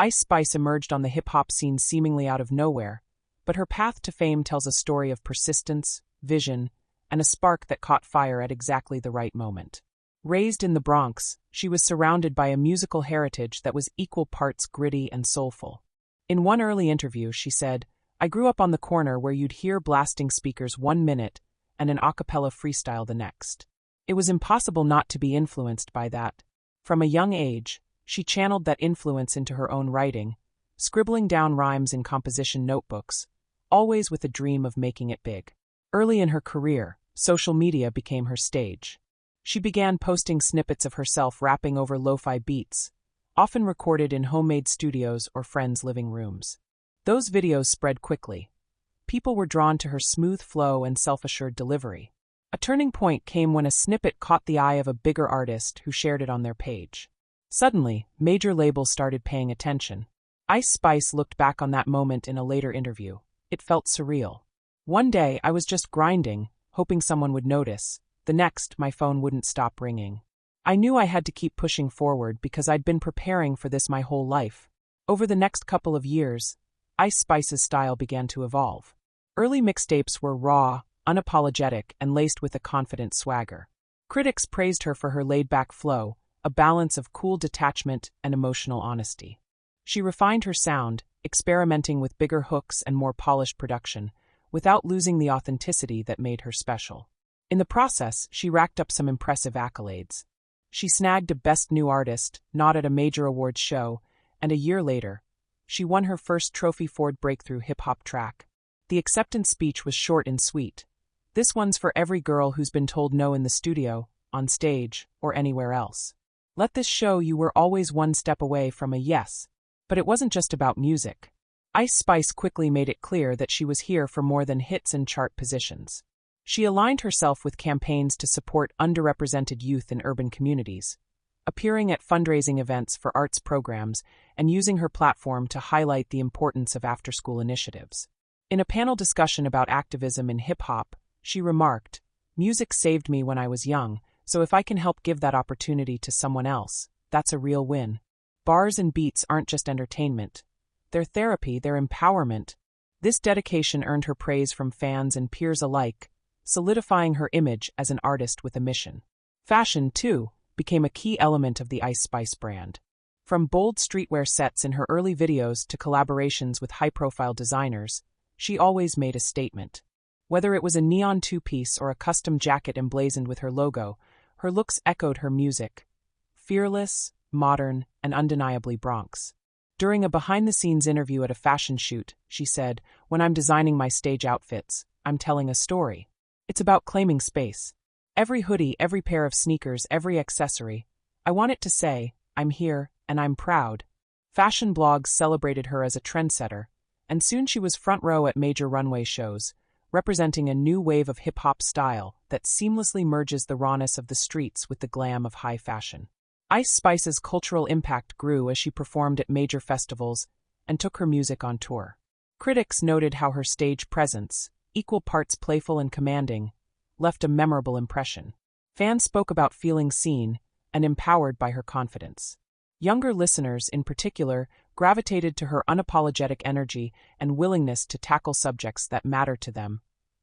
Ice Spice emerged on the hip-hop scene seemingly out of nowhere, but her path to fame tells a story of persistence, vision, and a spark that caught fire at exactly the right moment. Raised in the Bronx, she was surrounded by a musical heritage that was equal parts gritty and soulful. In one early interview, she said, "I grew up on the corner where you'd hear blasting speakers 1 minute and an acapella freestyle the next. It was impossible not to be influenced by that." From a young age, she channeled that influence into her own writing, scribbling down rhymes in composition notebooks, always with a dream of making it big. Early in her career, social media became her stage. She began posting snippets of herself rapping over lo-fi beats, often recorded in homemade studios or friends' living rooms. Those videos spread quickly. People were drawn to her smooth flow and self-assured delivery. A turning point came when a snippet caught the eye of a bigger artist who shared it on their page. Suddenly, major labels started paying attention. Ice Spice looked back on that moment in a later interview. It felt surreal. "One day, I was just grinding, hoping someone would notice. The next, my phone wouldn't stop ringing. I knew I had to keep pushing forward because I'd been preparing for this my whole life." Over the next couple of years, Ice Spice's style began to evolve. Early mixtapes were raw, unapologetic, and laced with a confident swagger. Critics praised her for her laid-back flow, a balance of cool detachment and emotional honesty. She refined her sound, experimenting with bigger hooks and more polished production, without losing the authenticity that made her special. In the process, she racked up some impressive accolades. She snagged a Best New Artist, nod at a major awards show, and a year later, she won her first Trophy Ford Breakthrough hip-hop track. The acceptance speech was short and sweet. "This one's for every girl who's been told no in the studio, on stage, or anywhere else. Let this show you we're always one step away from a yes." But it wasn't just about music. Ice Spice quickly made it clear that she was here for more than hits and chart positions. She aligned herself with campaigns to support underrepresented youth in urban communities, appearing at fundraising events for arts programs and using her platform to highlight the importance of after-school initiatives. In a panel discussion about activism in hip-hop, she remarked, "Music saved me when I was young, so if I can help give that opportunity to someone else, that's a real win." Bars and beats aren't just entertainment. They're therapy, they're empowerment. This dedication earned her praise from fans and peers alike, solidifying her image as an artist with a mission. Fashion, too, became a key element of the Ice Spice brand. From bold streetwear sets in her early videos to collaborations with high-profile designers, she always made a statement. Whether it was a neon two-piece or a custom jacket emblazoned with her logo, her looks echoed her music. Fearless, modern, and undeniably Bronx. During a behind-the-scenes interview at a fashion shoot, she said, "When I'm designing my stage outfits, I'm telling a story. It's about claiming space. Every hoodie, every pair of sneakers, every accessory. I want it to say, I'm here, and I'm proud." Fashion blogs celebrated her as a trendsetter, and soon she was front row at major runway shows, representing a new wave of hip-hop style that seamlessly merges the rawness of the streets with the glam of high fashion. Ice Spice's cultural impact grew as she performed at major festivals and took her music on tour. Critics noted how her stage presence, equal parts playful and commanding, left a memorable impression. Fans spoke about feeling seen and empowered by her confidence. Younger listeners, in particular, gravitated to her unapologetic energy and willingness to tackle subjects that matter to them,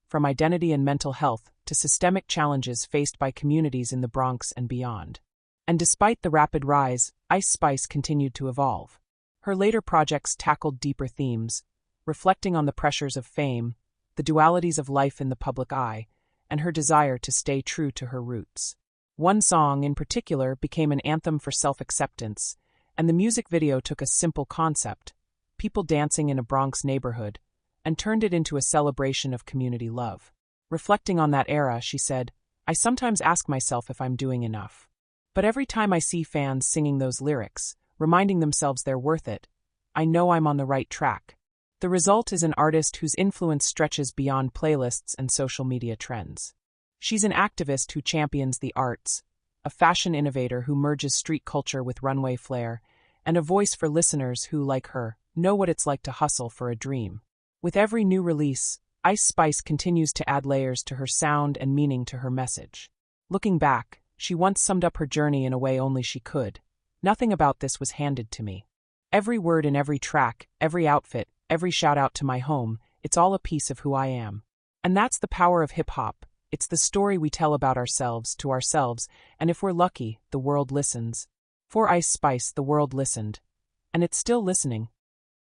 from identity and mental health to systemic challenges faced by communities in the Bronx and beyond. And despite the rapid rise, Ice Spice continued to evolve. Her later projects tackled deeper themes, reflecting on the pressures of fame, the dualities of life in the public eye, and her desire to stay true to her roots. One song, in particular, became an anthem for self-acceptance, and the music video took a simple concept, people dancing in a Bronx neighborhood, and turned it into a celebration of community love. Reflecting on that era, she said, "I sometimes ask myself if I'm doing enough. But every time I see fans singing those lyrics, reminding themselves they're worth it, I know I'm on the right track." The result is an artist whose influence stretches beyond playlists and social media trends. She's an activist who champions the arts, a fashion innovator who merges street culture with runway flair, and a voice for listeners who, like her, know what it's like to hustle for a dream. With every new release, Ice Spice continues to add layers to her sound and meaning to her message. Looking back, she once summed up her journey in a way only she could. "Nothing about this was handed to me. Every word in every track, every outfit, every shout out to my home, it's all a piece of who I am. And that's the power of hip-hop. It's the story we tell about ourselves, to ourselves, and if we're lucky, the world listens. For Ice Spice, the world listened. And it's still listening.